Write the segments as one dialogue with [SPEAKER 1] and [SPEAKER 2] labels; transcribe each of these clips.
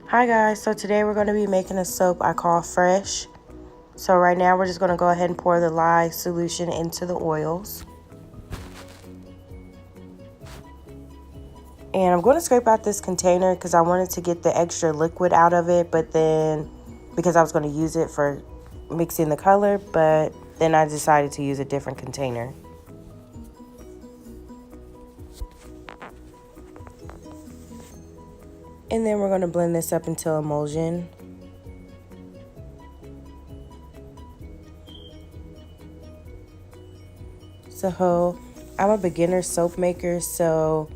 [SPEAKER 1] Hi guys, so today we're going to be making a soap I call Fresh. So right now we're just going to go ahead and pour the lye solution into the oils. And I'm going to scrape out this container because I wanted to get the extra liquid out of it, but then because I was going to use it for mixing the color, but then I decided to use a different container. And then we're going to blend this up until emulsion. So I'm a beginner soap maker, so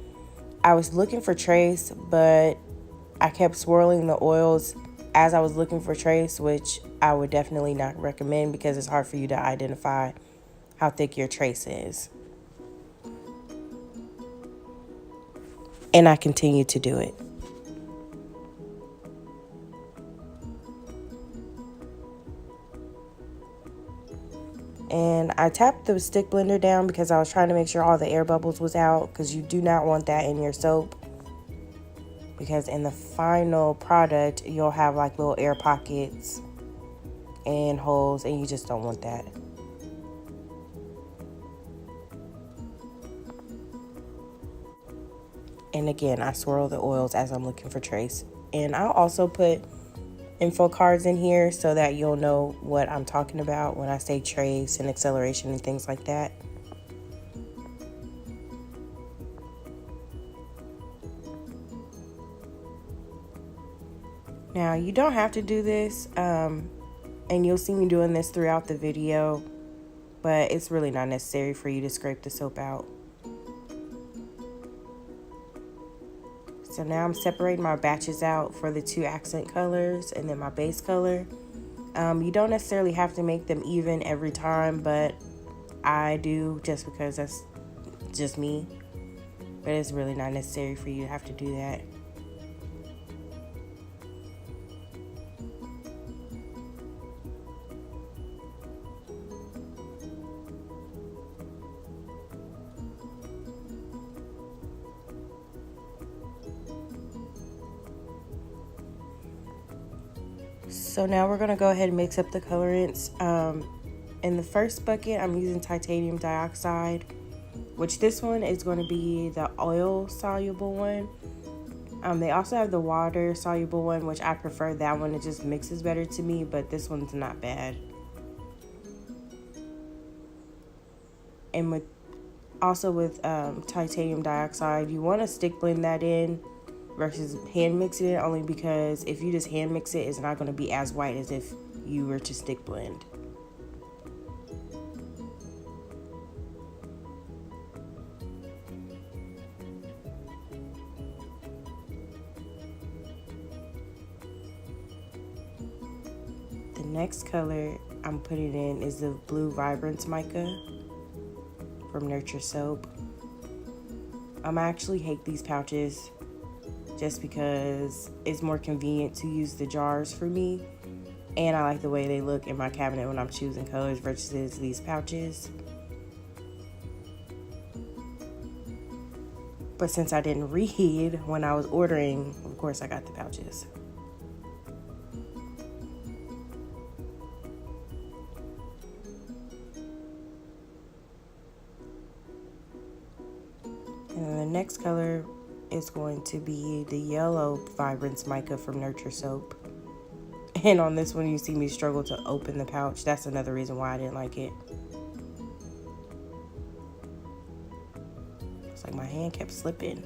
[SPEAKER 1] I was looking for trace, but I kept swirling the oils as I was looking for trace, which I would definitely not recommend because it's hard for you to identify how thick your trace is. And I continued to do it. And I tapped the stick blender down because I was trying to make sure all the air bubbles was out, because you do not want that in your soap. Because in the final product, you'll have like little air pockets and holes, and you just don't want that. And again, I swirl the oils as I'm looking for trace. And I'll also put info cards in here so that you'll know what I'm talking about when I say trace and acceleration and things like that. Now, you don't have to do this, and you'll see me doing this throughout the video, but it's really not necessary for you to scrape the soap out. So now I'm separating my batches out for the two accent colors and then my base color. You don't necessarily have to make them even every time, but I do just because that's just me. But it's really not necessary for you to have to do that. So now we're gonna go ahead and mix up the colorants. In the first bucket, I'm using titanium dioxide, which this one is going to be the oil soluble one. They also have the water soluble one, which I prefer that one. It just mixes better to me, but this one's not bad. And with titanium dioxide, you want to stick blend that in versus hand mixing it, only because if you just hand mix it, it's not going to be as white as if you were to stick blend. The next color I'm putting in is the blue Vibrance Mica from Nurture Soap. I actually hate these pouches just because it's more convenient to use the jars for me, and I like the way they look in my cabinet when I'm choosing colors versus these pouches. But since I didn't read when I was ordering, of course I got the pouches. And then the next color is going to be the yellow Vibrance Mica from Nurture Soap. And on this one, you see me struggle to open the pouch. That's another reason why I didn't like it. It's like my hand kept slipping.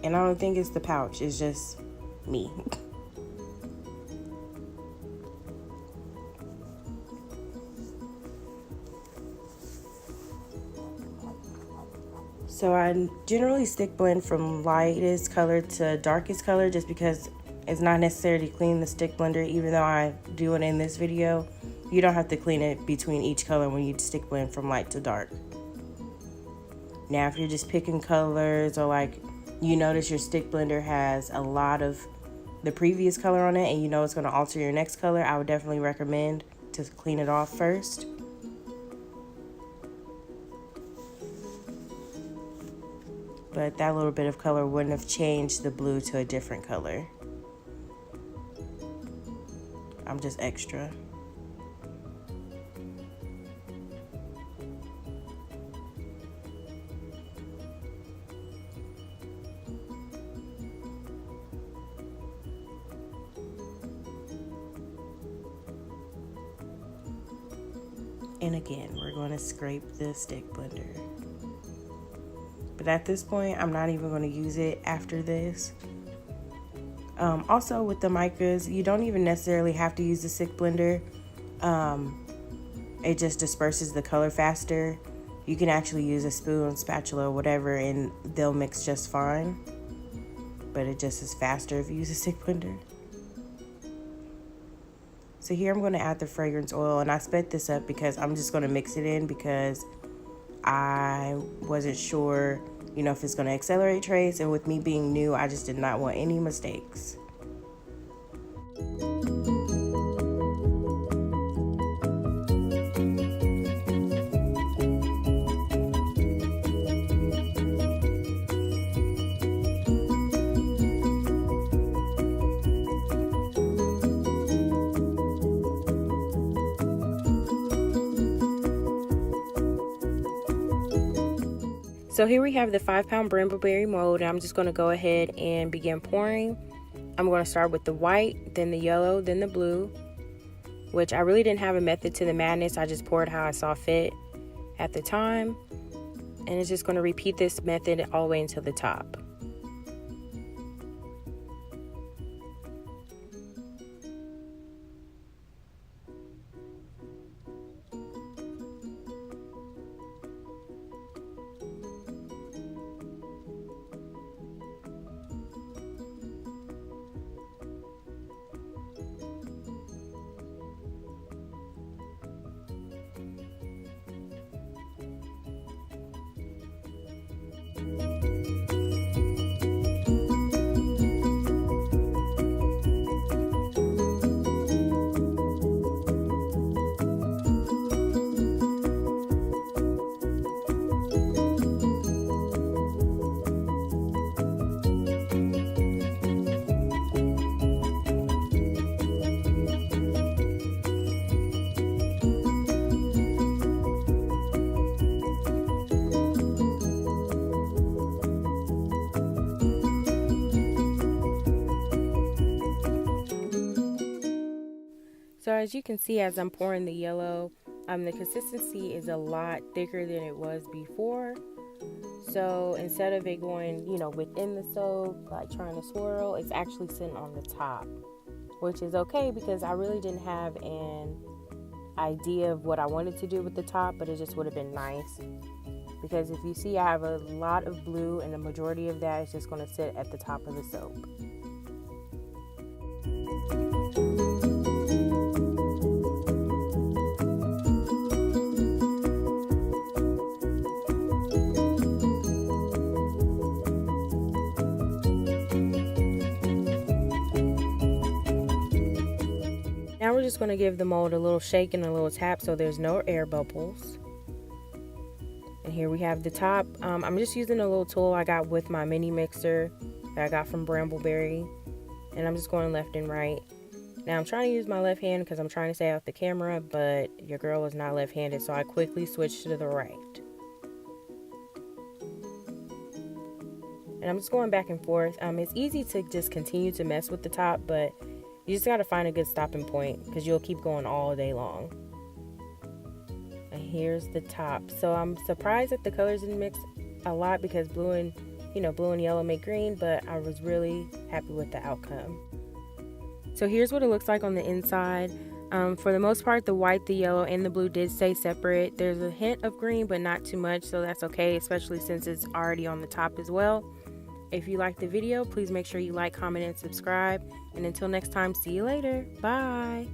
[SPEAKER 1] And I don't think it's the pouch, it's just me. So I generally stick blend from lightest color to darkest color just because it's not necessary to clean the stick blender, even though I do it in this video. You don't have to clean it between each color when you stick blend from light to dark. Now, if you're just picking colors, or like you notice your stick blender has a lot of the previous color on it and you know it's going to alter your next color, I would definitely recommend to clean it off first. but that little bit of color wouldn't have changed the blue to a different color. I'm just extra. And again, we're going to scrape the stick blender. But at this point, I'm not even going to use it after this. Also with the micas, you don't even necessarily have to use the stick blender. It just disperses the color faster. You can actually use a spoon, spatula, whatever, and they'll mix just fine. But it just is faster if you use a stick blender. So here I'm going to add the fragrance oil, and I sped this up because I'm just going to mix it in because I wasn't sure, if it's going to accelerate trace, and with me being new, I just did not want any mistakes. So here we have the 5-pound brambleberry mold, and I'm just going to go ahead and begin pouring. I'm going to start with the white, then the yellow, then the blue, which I really didn't have a method to the madness. I just poured how I saw fit at the time, and it's just going to repeat this method all the way until the top. So as you can see, as I'm pouring the yellow, the consistency is a lot thicker than it was before. So instead of it going, within the soap, like trying to swirl, it's actually sitting on the top, which is okay because I really didn't have an idea of what I wanted to do with the top, but it just would have been nice. Because if you see, I have a lot of blue, and the majority of that is just going to sit at the top of the soap. Now we're just going to give the mold a little shake and a little tap so there's no air bubbles. And here we have the top. I'm just using a little tool I got with my mini mixer that I got from Brambleberry. And I'm just going left and right. Now I'm trying to use my left hand because I'm trying to stay off the camera, but your girl is not left-handed, so I quickly switched to the right. And I'm just going back and forth. It's easy to just continue to mess with the top, but you just got to find a good stopping point because you'll keep going all day long. And here's the top. So I'm surprised that the colors didn't mix a lot because blue and yellow make green, but I was really happy with the outcome. So here's what it looks like on the inside. For the most part, the white, the yellow, and the blue did stay separate. There's a hint of green, but not too much, so that's okay, especially since it's already on the top as well. If you liked the video, please make sure you like, comment, and subscribe. And until next time, see you later. Bye.